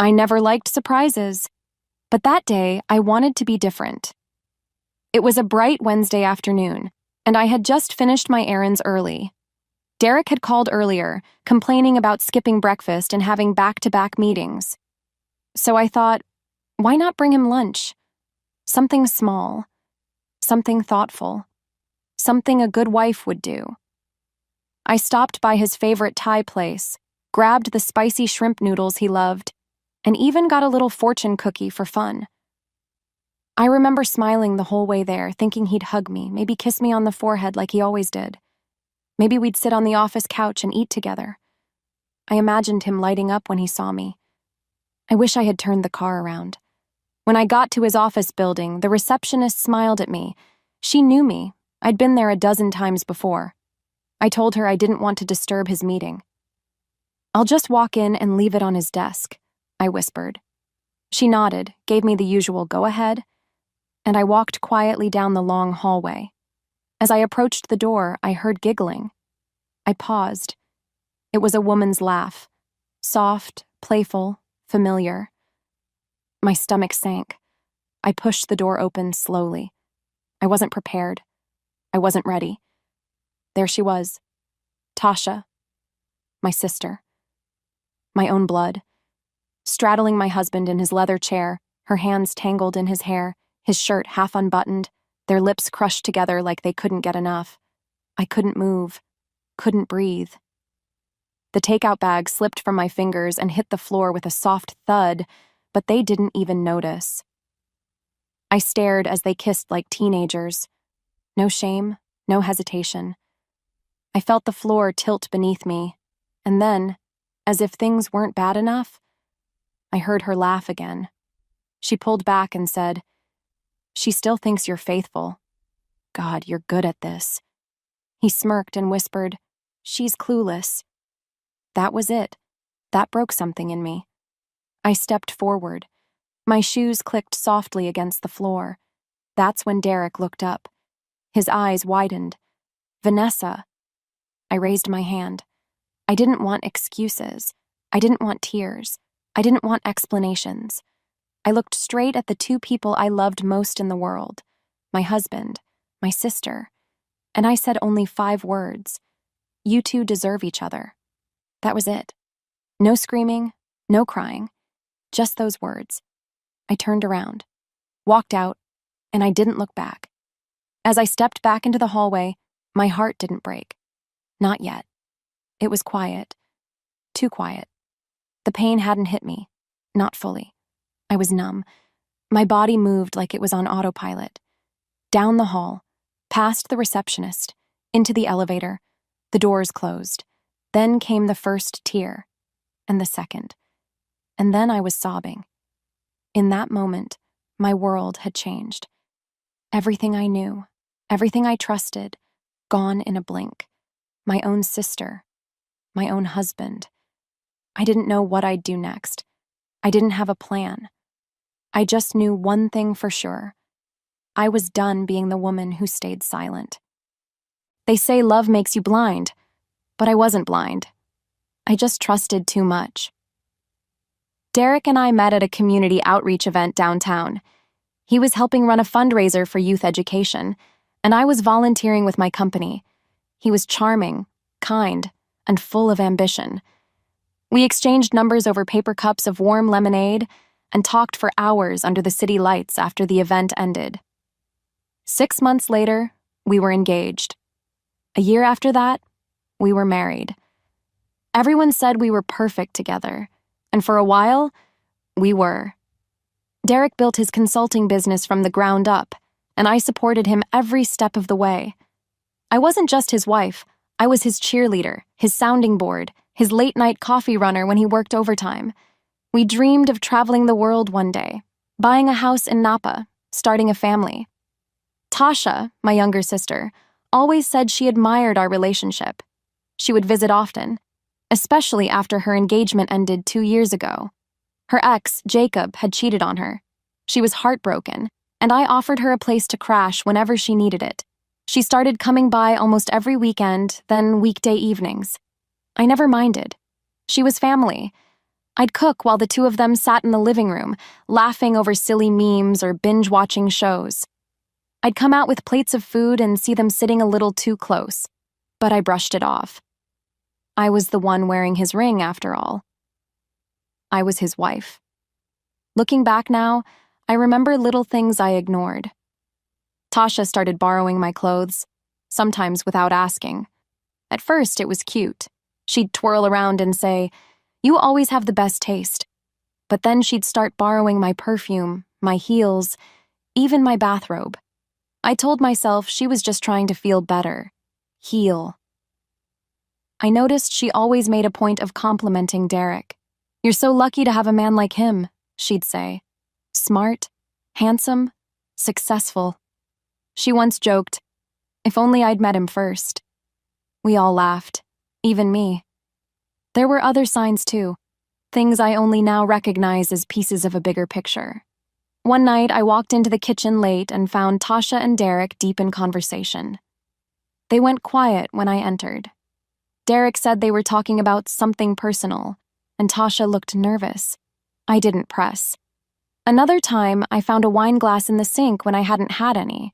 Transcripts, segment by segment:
I never liked surprises, but that day I wanted to be different. It was a bright Wednesday afternoon, and I had just finished my errands early. Derek had called earlier, complaining about skipping breakfast and having back-to-back meetings. So I thought, why not bring him lunch? Something small, something thoughtful, something a good wife would do. I stopped by his favorite Thai place, grabbed the spicy shrimp noodles he loved, and even got a little fortune cookie for fun. I remember smiling the whole way there, thinking he'd hug me, maybe kiss me on the forehead like he always did. Maybe we'd sit on the office couch and eat together. I imagined him lighting up when he saw me. I wish I had turned the car around. When I got to his office building, the receptionist smiled at me. She knew me. I'd been there a dozen times before. I told her I didn't want to disturb his meeting. "I'll just walk in and leave it on his desk," I whispered. She nodded, gave me the usual go-ahead, and I walked quietly down the long hallway. As I approached the door, I heard giggling. I paused. It was a woman's laugh. Soft, playful, familiar. My stomach sank. I pushed the door open slowly. I wasn't prepared. I wasn't ready. There she was. Tasha. My sister. My own blood. Straddling my husband in his leather chair, her hands tangled in his hair, his shirt half unbuttoned, their lips crushed together like they couldn't get enough. I couldn't move, couldn't breathe. The takeout bag slipped from my fingers and hit the floor with a soft thud, but they didn't even notice. I stared as they kissed like teenagers. No shame, no hesitation. I felt the floor tilt beneath me, and then, as if things weren't bad enough, I heard her laugh again. She pulled back and said, "She still thinks you're faithful. God, you're good at this." He smirked and whispered, "She's clueless." That was it. That broke something in me. I stepped forward. My shoes clicked softly against the floor. That's when Derek looked up. His eyes widened. "Vanessa." I raised my hand. I didn't want excuses. I didn't want tears. I didn't want explanations. I looked straight at the two people I loved most in the world, my husband, my sister, and I said only 5 words. "You two deserve each other." That was it. No screaming, no crying, just those words. I turned around, walked out, and I didn't look back. As I stepped back into the hallway, my heart didn't break. Not yet. It was quiet. Too quiet. The pain hadn't hit me. Not fully. I was numb. My body moved like it was on autopilot. Down the hall, past the receptionist, into the elevator. The doors closed. Then came the first tear, and the second. And then I was sobbing. In that moment, my world had changed. Everything I knew, everything I trusted, gone in a blink. My own sister, my own husband. I didn't know what I'd do next. I didn't have a plan. I just knew one thing for sure. I was done being the woman who stayed silent. They say love makes you blind, but I wasn't blind. I just trusted too much. Derek and I met at a community outreach event downtown. He was helping run a fundraiser for youth education, and I was volunteering with my company. He was charming, kind, and full of ambition. We exchanged numbers over paper cups of warm lemonade and talked for hours under the city lights after the event ended. 6 months later, we were engaged. A year after that, we were married. Everyone said we were perfect together, and for a while, we were. Derek built his consulting business from the ground up, and I supported him every step of the way. I wasn't just his wife, I was his cheerleader, his sounding board, his late-night coffee runner when he worked overtime. We dreamed of traveling the world one day, buying a house in Napa, starting a family. Tasha, my younger sister, always said she admired our relationship. She would visit often, especially after her engagement ended 2 years ago. Her ex, Jacob, had cheated on her. She was heartbroken, and I offered her a place to crash whenever she needed it. She started coming by almost every weekend, then weekday evenings. I never minded. She was family. I'd cook while the two of them sat in the living room, laughing over silly memes or binge-watching shows. I'd come out with plates of food and see them sitting a little too close, but I brushed it off. I was the one wearing his ring, after all. I was his wife. Looking back now, I remember little things I ignored. Tasha started borrowing my clothes, sometimes without asking. At first, it was cute. She'd twirl around and say, "You always have the best taste." But then she'd start borrowing my perfume, my heels, even my bathrobe. I told myself she was just trying to feel better, heal. I noticed she always made a point of complimenting Derek. "You're so lucky to have a man like him," she'd say. "Smart, handsome, successful." She once joked, "If only I'd met him first." We all laughed, even me. There were other signs too, things I only now recognize as pieces of a bigger picture. One night, I walked into the kitchen late and found Tasha and Derek deep in conversation. They went quiet when I entered. Derek said they were talking about something personal, and Tasha looked nervous. I didn't press. Another time, I found a wine glass in the sink when I hadn't had any.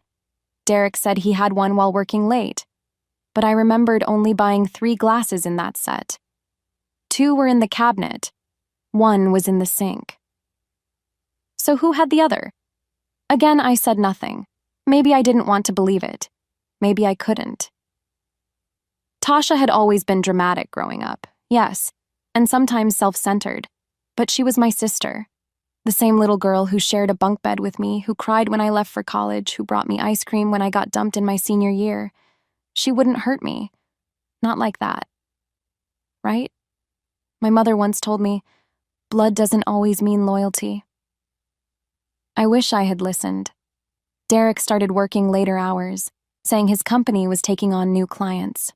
Derek said he had one while working late, but I remembered only buying 3 glasses in that set. 2 were in the cabinet. 1 was in the sink. So who had the other? Again, I said nothing. Maybe I didn't want to believe it. Maybe I couldn't. Tasha had always been dramatic growing up, yes, and sometimes self-centered, but she was my sister. The same little girl who shared a bunk bed with me, who cried when I left for college, who brought me ice cream when I got dumped in my senior year. She wouldn't hurt me. Not like that. Right? My mother once told me, blood doesn't always mean loyalty. I wish I had listened. Derek started working later hours, saying his company was taking on new clients.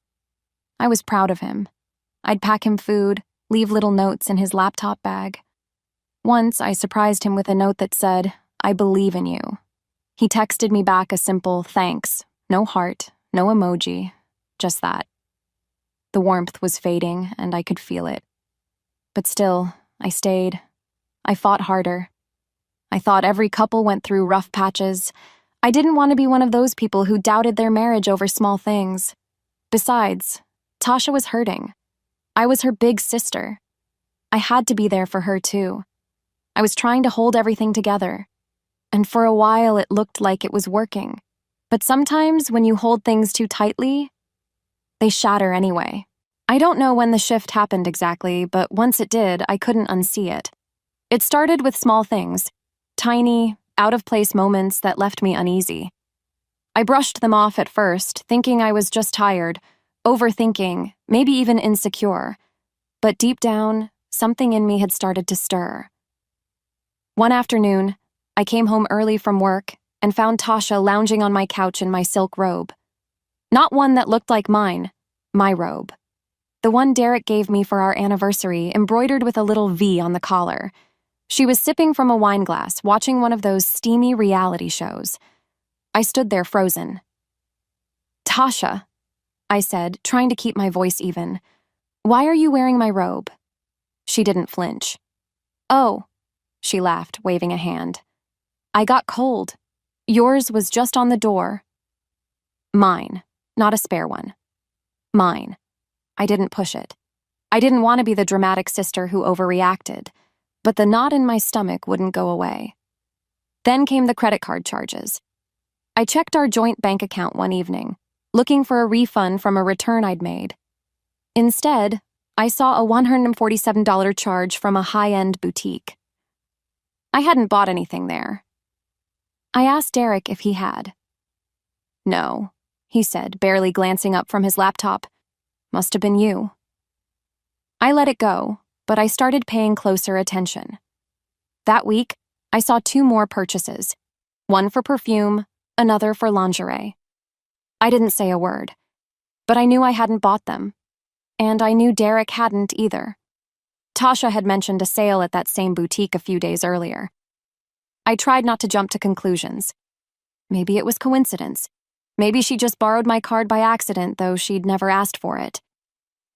I was proud of him. I'd pack him food, leave little notes in his laptop bag. Once, I surprised him with a note that said, "I believe in you." He texted me back a simple thanks, no heart, no emoji, just that. The warmth was fading, and I could feel it. But still, I stayed. I fought harder. I thought every couple went through rough patches. I didn't want to be one of those people who doubted their marriage over small things. Besides, Tasha was hurting. I was her big sister. I had to be there for her too. I was trying to hold everything together. And for a while it looked like it was working. But sometimes when you hold things too tightly, they shatter anyway. I don't know when the shift happened exactly, but once it did, I couldn't unsee it. It started with small things, tiny, out-of-place moments that left me uneasy. I brushed them off at first, thinking I was just tired, overthinking, maybe even insecure. But deep down, something in me had started to stir. One afternoon, I came home early from work and found Tasha lounging on my couch in my silk robe. Not one that looked like mine, my robe. The one Derek gave me for our anniversary, embroidered with a little V on the collar. She was sipping from a wine glass, watching one of those steamy reality shows. I stood there frozen. "Tasha," I said, trying to keep my voice even, "why are you wearing my robe?" She didn't flinch. "Oh," she laughed, waving a hand. "I got cold. Yours was just on the door." Mine, not a spare one. Mine. I didn't push it. I didn't want to be the dramatic sister who overreacted, but the knot in my stomach wouldn't go away. Then came the credit card charges. I checked our joint bank account one evening, looking for a refund from a return I'd made. Instead, I saw a $147 charge from a high-end boutique. I hadn't bought anything there. I asked Derek if he had. "No," he said, barely glancing up from his laptop. "Must have been you." I let it go, but I started paying closer attention. That week, I saw 2 more purchases, one for perfume, another for lingerie. I didn't say a word, but I knew I hadn't bought them, and I knew Derek hadn't either. Tasha had mentioned a sale at that same boutique a few days earlier. I tried not to jump to conclusions. Maybe it was coincidence. Maybe she just borrowed my card by accident, though she'd never asked for it.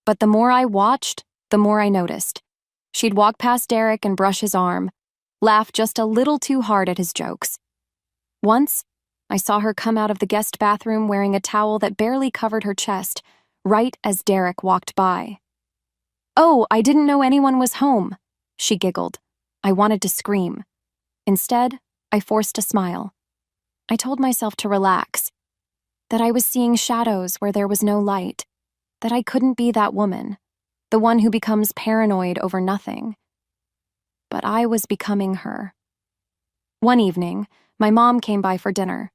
But the more I watched, the more I noticed. She'd walk past Derek and brush his arm, laugh just a little too hard at his jokes. Once, I saw her come out of the guest bathroom wearing a towel that barely covered her chest, right as Derek walked by. "Oh, I didn't know anyone was home," she giggled. I wanted to scream. Instead, I forced a smile. I told myself to relax, that I was seeing shadows where there was no light, that I couldn't be that woman, the one who becomes paranoid over nothing. But I was becoming her. One evening, my mom came by for dinner.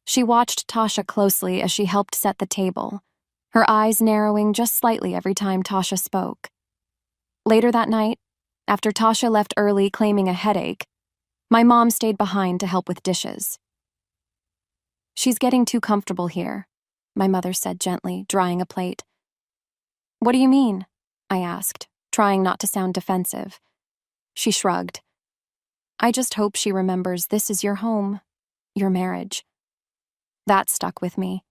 She watched Tasha closely as she helped set the table, her eyes narrowing just slightly every time Tasha spoke. Later that night, after Tasha left early claiming a headache, my mom stayed behind to help with dishes. "She's getting too comfortable here," my mother said gently, drying a plate. "What do you mean?" I asked, trying not to sound defensive. She shrugged. "I just hope she remembers this is your home, your marriage." That stuck with me.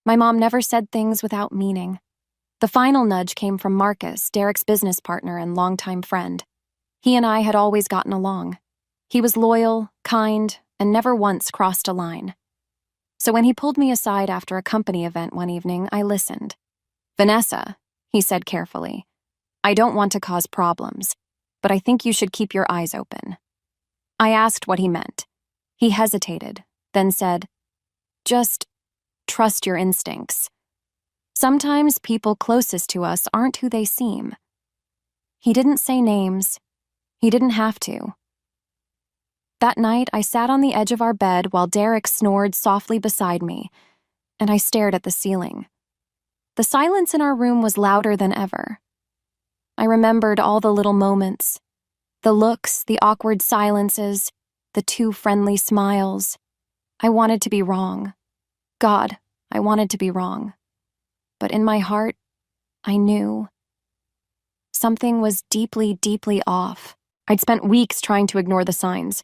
My mom never said things without meaning. The final nudge came from Marcus, Derek's business partner and longtime friend. He and I had always gotten along. He was loyal, kind, and never once crossed a line. So when he pulled me aside after a company event one evening, I listened. "Vanessa," he said carefully, "I don't want to cause problems, but I think you should keep your eyes open." I asked what he meant. He hesitated, then said, "Just trust your instincts. Sometimes people closest to us aren't who they seem." He didn't say names. He didn't have to. That night, I sat on the edge of our bed while Derek snored softly beside me, and I stared at the ceiling. The silence in our room was louder than ever. I remembered all the little moments, the looks, the awkward silences, the too friendly smiles. I wanted to be wrong. God, I wanted to be wrong. But in my heart, I knew. Something was deeply, deeply off. I'd spent weeks trying to ignore the signs.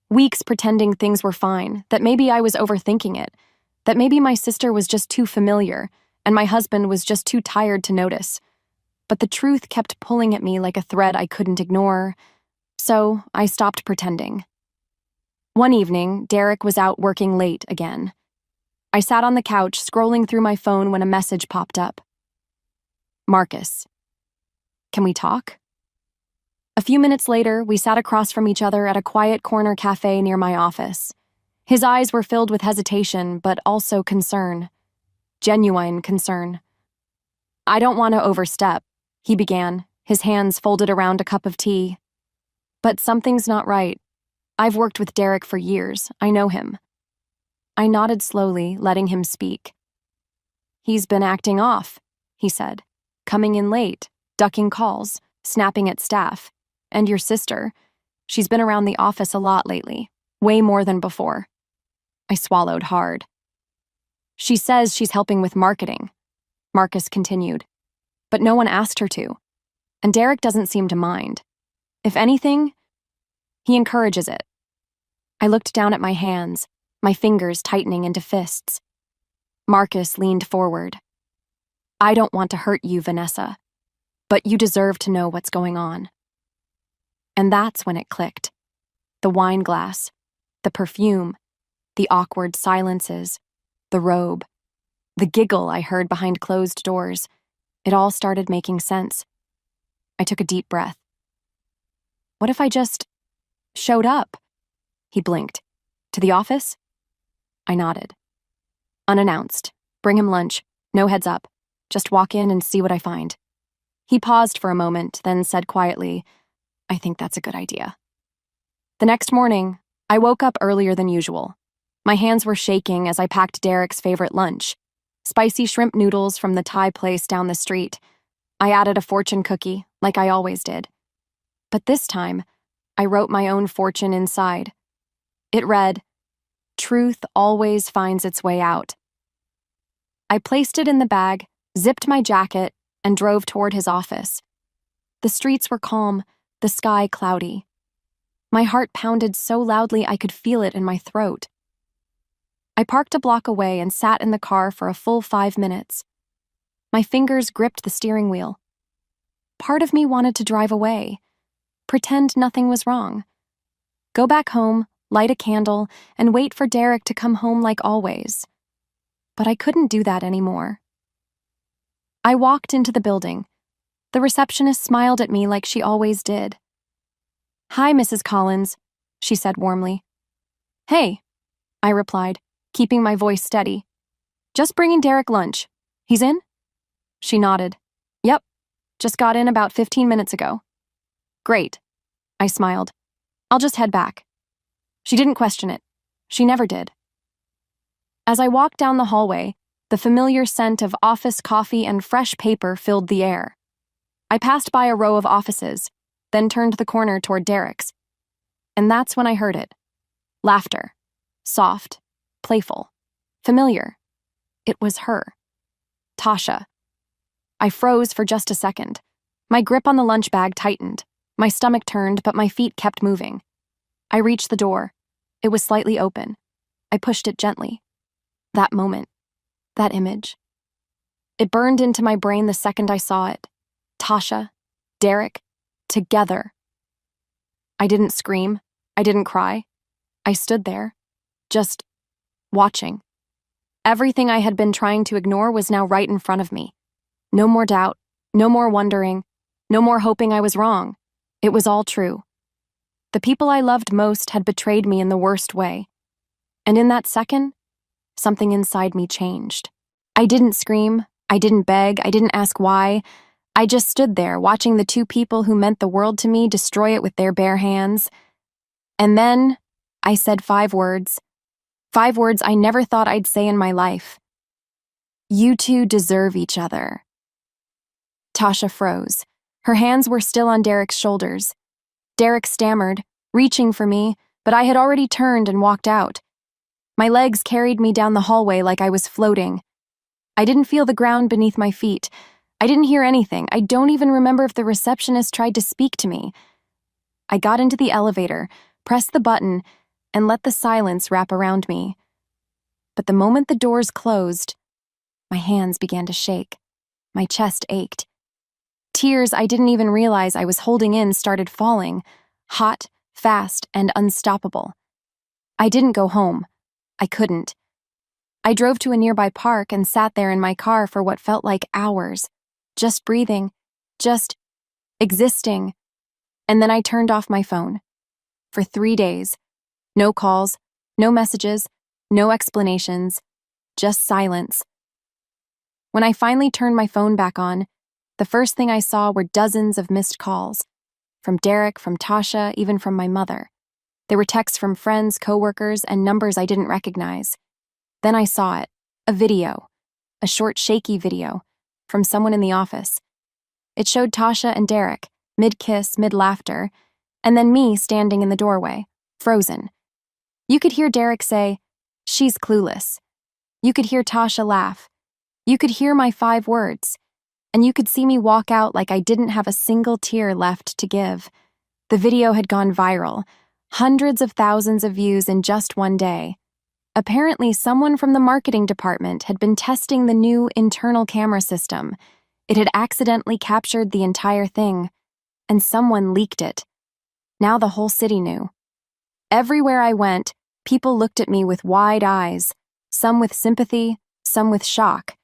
Weeks pretending things were fine, that maybe I was overthinking it, that maybe my sister was just too familiar, and my husband was just too tired to notice. But the truth kept pulling at me like a thread I couldn't ignore, so I stopped pretending. One evening, Derek was out working late again. I sat on the couch scrolling through my phone when a message popped up. "Marcus, can we talk?" A few minutes later, we sat across from each other at a quiet corner cafe near my office. His eyes were filled with hesitation, but also concern. Genuine concern. "I don't want to overstep," he began, his hands folded around a cup of tea. "But something's not right. I've worked with Derek for years. I know him." I nodded slowly, letting him speak. "He's been acting off," he said, "coming in late, ducking calls, snapping at staff. And your sister, she's been around the office a lot lately, way more than before." I swallowed hard. "She says she's helping with marketing," Marcus continued, "but no one asked her to. And Derek doesn't seem to mind. If anything, he encourages it." I looked down at my hands, my fingers tightening into fists. Marcus leaned forward. "I don't want to hurt you, Vanessa, but you deserve to know what's going on." And that's when it clicked. The wine glass, the perfume, the awkward silences, the robe, the giggle I heard behind closed doors. It all started making sense. I took a deep breath. "What if I just showed up?" He blinked. "To the office?" I nodded. "Unannounced. Bring him lunch. No heads up. Just walk in and see what I find." He paused for a moment, then said quietly, "I think that's a good idea." The next morning, I woke up earlier than usual. My hands were shaking as I packed Derek's favorite lunch, spicy shrimp noodles from the Thai place down the street. I added a fortune cookie, like I always did. But this time, I wrote my own fortune inside. It read, "Truth always finds its way out." I placed it in the bag, zipped my jacket, and drove toward his office. The streets were calm, the sky cloudy. My heart pounded so loudly I could feel it in my throat. I parked a block away and sat in the car for a full 5 minutes. My fingers gripped the steering wheel. part of me wanted to drive away, pretend nothing was wrong. Go back home, light a candle, and wait for Derek to come home like always. But I couldn't do that anymore. I walked into the building. The receptionist smiled at me like she always did. "Hi, Mrs. Collins," she said warmly. "Hey," I replied, keeping my voice steady. "Just bringing Derek lunch. He's in?" She nodded. "Yep, just got in about 15 minutes ago." "Great," I smiled. "I'll just head back." She didn't question it. She never did. As I walked down the hallway, the familiar scent of office coffee and fresh paper filled the air. I passed by a row of offices, then turned the corner toward Derek's. And that's when I heard it. Laughter. Soft, playful, familiar. It was her. Tasha. I froze for just a second. My grip on the lunch bag tightened. My stomach turned, but my feet kept moving. I reached the door. It was slightly open. I pushed it gently. That moment. That image. It burned into my brain the second I saw it. Tasha, Derek, together. I didn't scream. I didn't cry. I stood there, just watching. Everything I had been trying to ignore was now right in front of me. No more doubt, no more wondering, no more hoping I was wrong. It was all true. The people I loved most had betrayed me in the worst way. And in that second, something inside me changed. I didn't scream, I didn't beg, I didn't ask why. I just stood there watching the two people who meant the world to me destroy it with their bare hands. And then I said 5 words. 5 words I never thought I'd say in my life. "You two deserve each other." Tasha froze. Her hands were still on Derek's shoulders. Derek stammered, reaching for me, but I had already turned and walked out. My legs carried me down the hallway like I was floating. I didn't feel the ground beneath my feet. I didn't hear anything. I don't even remember if the receptionist tried to speak to me. I got into the elevator, pressed the button, and let the silence wrap around me. But the moment the doors closed, my hands began to shake. My chest ached. Tears I didn't even realize I was holding in started falling, hot, fast, and unstoppable. I didn't go home. I couldn't. I drove to a nearby park and sat there in my car for what felt like hours, just breathing, just existing. And then I turned off my phone. For 3 days. No calls, no messages, no explanations, just silence. When I finally turned my phone back on, the first thing I saw were dozens of missed calls. From Derek, from Tasha, even from my mother. There were texts from friends, coworkers, and numbers I didn't recognize. Then I saw it, a video, a short shaky video, from someone in the office. It showed Tasha and Derek, mid-kiss, mid-laughter, and then me standing in the doorway, frozen. You could hear Derek say, "She's clueless." You could hear Tasha laugh. You could hear my 5 words. And you could see me walk out like I didn't have a single tear left to give. The video had gone viral. Hundreds of thousands of views in just one day. Apparently, someone from the marketing department had been testing the new internal camera system. It had accidentally captured the entire thing, and someone leaked it. Now the whole city knew. Everywhere I went, people looked at me with wide eyes, some with sympathy, some with shock.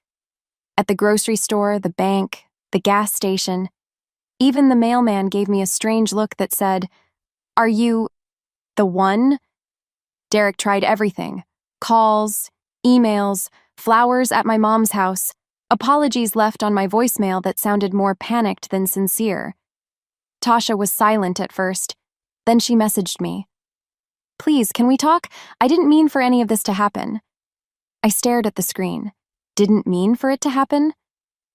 At the grocery store, the bank, the gas station, even the mailman gave me a strange look that said, "Are you the one?" Derek tried everything. Calls, emails, flowers at my mom's house, apologies left on my voicemail that sounded more panicked than sincere. Tasha was silent at first. Then she messaged me. "Please, can we talk? I didn't mean for any of this to happen." I stared at the screen. Didn't mean for it to happen?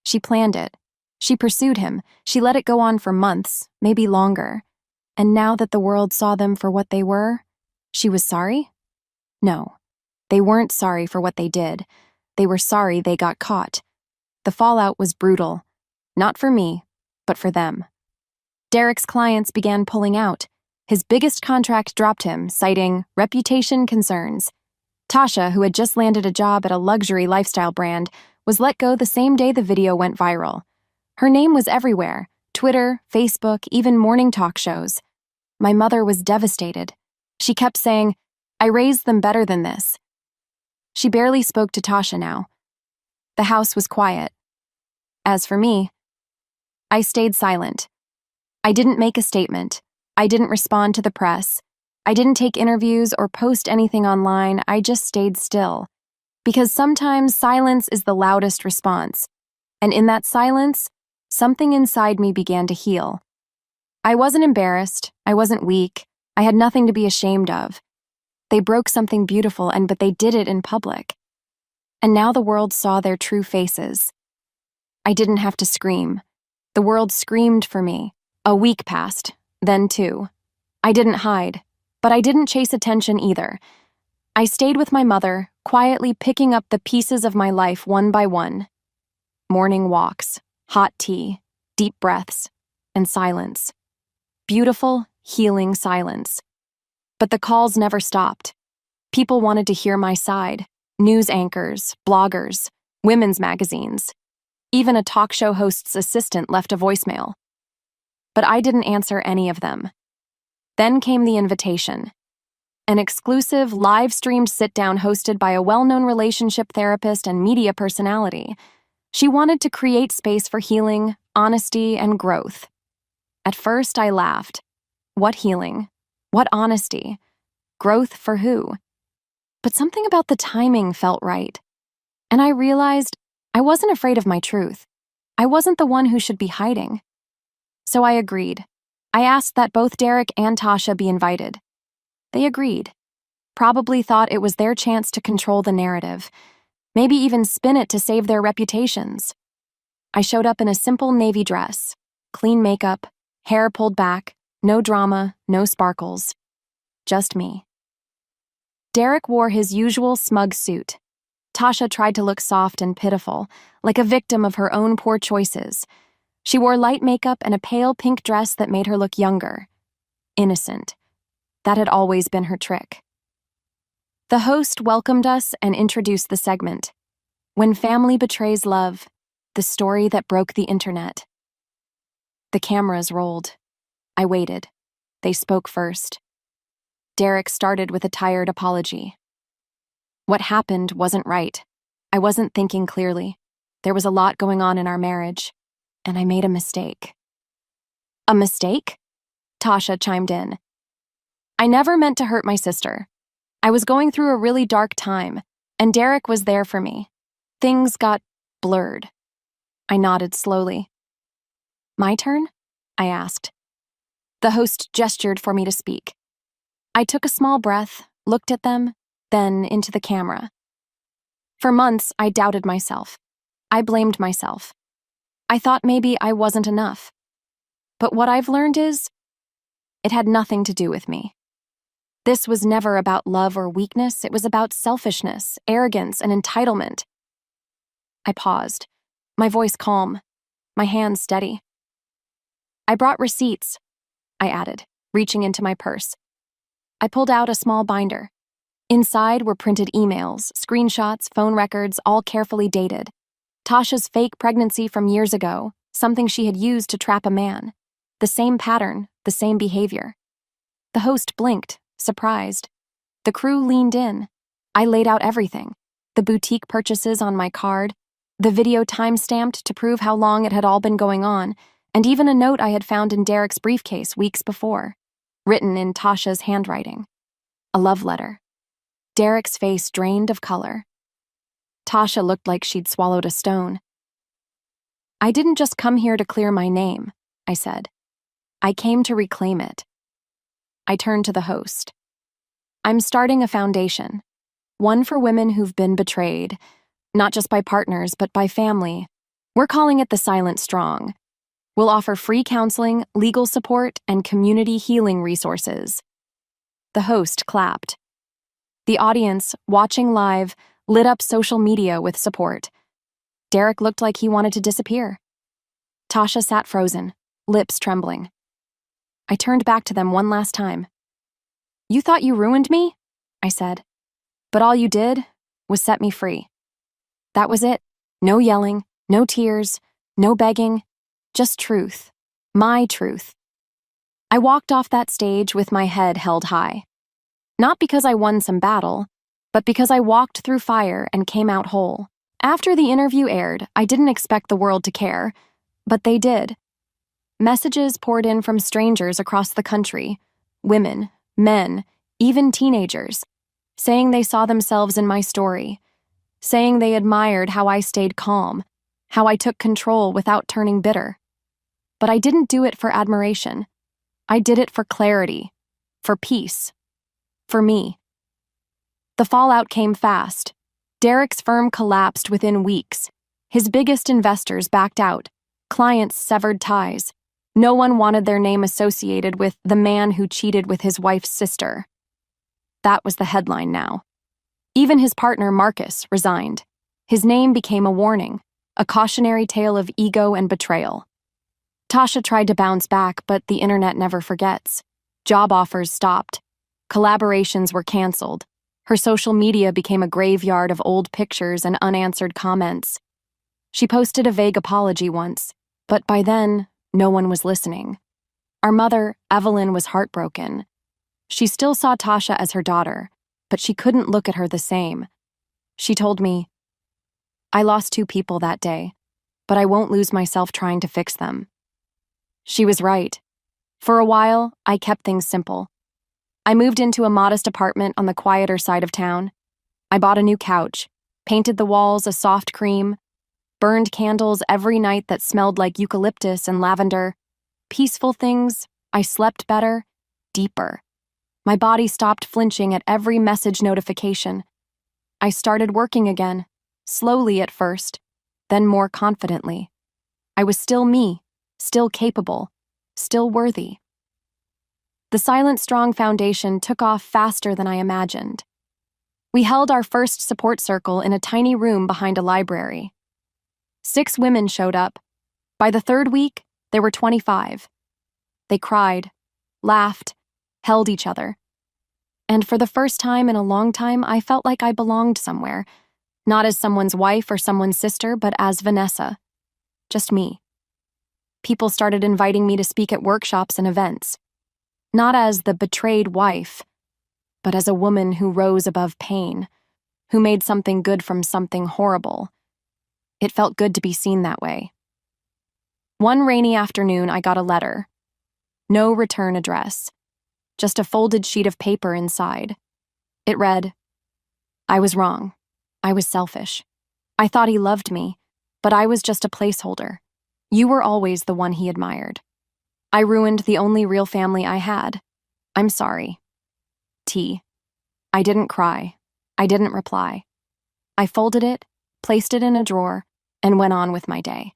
She planned it. She pursued him. She let it go on for months, maybe longer. And now that the world saw them for what they were, she was sorry? No. They weren't sorry for what they did. They were sorry they got caught. The fallout was brutal. Not for me, but for them. Derek's clients began pulling out. His biggest contract dropped him, citing reputation concerns. Tasha, who had just landed a job at a luxury lifestyle brand, was let go the same day the video went viral. Her name was everywhere, Twitter, Facebook, even morning talk shows. My mother was devastated. She kept saying, "I raised them better than this." She barely spoke to Tasha now. The house was quiet. As for me, I stayed silent. I didn't make a statement. I didn't respond to the press. I didn't take interviews or post anything online. I just stayed still. Because sometimes silence is the loudest response. And in that silence, something inside me began to heal. I wasn't embarrassed. I wasn't weak. I had nothing to be ashamed of. They broke something beautiful, but they did it in public. And now the world saw their true faces. I didn't have to scream. The world screamed for me. A week passed, then 2. I didn't hide, but I didn't chase attention either. I stayed with my mother, quietly picking up the pieces of my life one by one. Morning walks, hot tea, deep breaths, and silence. Beautiful, healing silence. But the calls never stopped. People wanted to hear my side. News anchors, bloggers, women's magazines. Even a talk show host's assistant left a voicemail. But I didn't answer any of them. Then came the invitation. An exclusive, live-streamed sit-down hosted by a well-known relationship therapist and media personality. She wanted to create space for healing, honesty, and growth. At first, I laughed. What healing? What honesty? Growth for who? But something about the timing felt right. And I realized I wasn't afraid of my truth. I wasn't the one who should be hiding. So I agreed. I asked that both Derek and Tasha be invited. They agreed. Probably thought it was their chance to control the narrative. Maybe even spin it to save their reputations. I showed up in a simple navy dress, clean makeup, hair pulled back, no drama, no sparkles. Just me. Derek wore his usual smug suit. Tasha tried to look soft and pitiful, like a victim of her own poor choices. She wore light makeup and a pale pink dress that made her look younger. Innocent. That had always been her trick. The host welcomed us and introduced the segment. When Family Betrays Love, the story that broke the internet. The cameras rolled. I waited. They spoke first. Derek started with a tired apology. What happened wasn't right. I wasn't thinking clearly. There was a lot going on in our marriage, and I made a mistake. A mistake? Tasha chimed in. I never meant to hurt my sister. I was going through a really dark time, and Derek was there for me. Things got blurred. I nodded slowly. My turn? I asked. The host gestured for me to speak. I took a small breath, looked at them, then into the camera. For months, I doubted myself. I blamed myself. I thought maybe I wasn't enough. But what I've learned is, it had nothing to do with me. This was never about love or weakness. It was about selfishness, arrogance, and entitlement. I paused, my voice calm, my hands steady. I brought receipts, I added, reaching into my purse. I pulled out a small binder. Inside were printed emails, screenshots, phone records, all carefully dated. Tasha's fake pregnancy from years ago, something she had used to trap a man. The same pattern, the same behavior. The host blinked, surprised. The crew leaned in. I laid out everything. The boutique purchases on my card, the video time-stamped to prove how long it had all been going on, and even a note I had found in Derek's briefcase weeks before, written in Tasha's handwriting. A love letter. Derek's face drained of color. Tasha looked like she'd swallowed a stone. I didn't just come here to clear my name, I said. I came to reclaim it. I turned to the host. I'm starting a foundation, one for women who've been betrayed, not just by partners, but by family. We're calling it the Silent Strong. We'll offer free counseling, legal support, and community healing resources. The host clapped. The audience, watching live, lit up social media with support. Derek looked like he wanted to disappear. Tasha sat frozen, lips trembling. I turned back to them one last time. You thought you ruined me? I said. But all you did was set me free. That was it. No yelling, no tears, no begging, just truth. My truth. I walked off that stage with my head held high. Not because I won some battle, but because I walked through fire and came out whole. After the interview aired, I didn't expect the world to care, but they did. Messages poured in from strangers across the country, women, men, even teenagers, saying they saw themselves in my story, saying they admired how I stayed calm, how I took control without turning bitter. But I didn't do it for admiration. I did it for clarity, for peace, for me. The fallout came fast. Derek's firm collapsed within weeks. His biggest investors backed out. Clients severed ties. No one wanted their name associated with the man who cheated with his wife's sister. That was the headline now. Even his partner, Marcus, resigned. His name became a warning, a cautionary tale of ego and betrayal. Tasha tried to bounce back, but the internet never forgets. Job offers stopped. Collaborations were canceled. Her social media became a graveyard of old pictures and unanswered comments. She posted a vague apology once, but by then, no one was listening. Our mother, Evelyn, was heartbroken. She still saw Tasha as her daughter, but she couldn't look at her the same. She told me, "I lost 2 people that day, but I won't lose myself trying to fix them." She was right. For a while, I kept things simple. I moved into a modest apartment on the quieter side of town. I bought a new couch, painted the walls a soft cream, burned candles every night that smelled like eucalyptus and lavender. Peaceful things. I slept better, deeper. My body stopped flinching at every message notification. I started working again, slowly at first, then more confidently. I was still me, still capable, still worthy. The silent, strong foundation took off faster than I imagined. We held our first support circle in a tiny room behind a library. 6 women showed up. By the 3rd week, there were 25. They cried, laughed, held each other. And for the first time in a long time, I felt like I belonged somewhere, not as someone's wife or someone's sister, but as Vanessa. Just me. People started inviting me to speak at workshops and events. Not as the betrayed wife, but as a woman who rose above pain, who made something good from something horrible. It felt good to be seen that way. One rainy afternoon, I got a letter. No return address. Just a folded sheet of paper inside. It read, "I was wrong. I was selfish. I thought he loved me, but I was just a placeholder. You were always the one he admired. I ruined the only real family I had. I'm sorry. T." I didn't cry. I didn't reply. I folded it, placed it in a drawer, and went on with my day.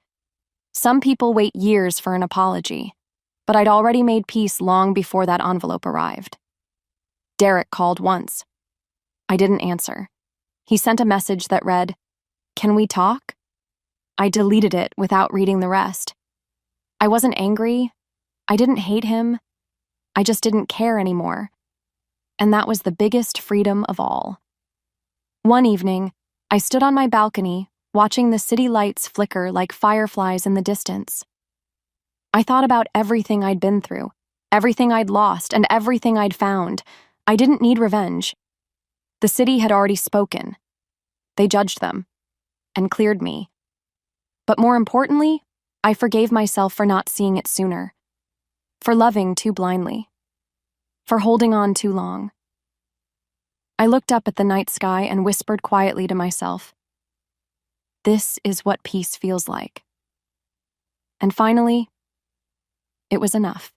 Some people wait years for an apology, but I'd already made peace long before that envelope arrived. Derek called once. I didn't answer. He sent a message that read, "Can we talk?" I deleted it without reading the rest. I wasn't angry. I didn't hate him. I just didn't care anymore. And that was the biggest freedom of all. One evening, I stood on my balcony, watching the city lights flicker like fireflies in the distance. I thought about everything I'd been through, everything I'd lost, and everything I'd found. I didn't need revenge. The city had already spoken. They judged them and cleared me. But more importantly, I forgave myself for not seeing it sooner, for loving too blindly, for holding on too long. I looked up at the night sky and whispered quietly to myself, "This is what peace feels like." And finally, it was enough.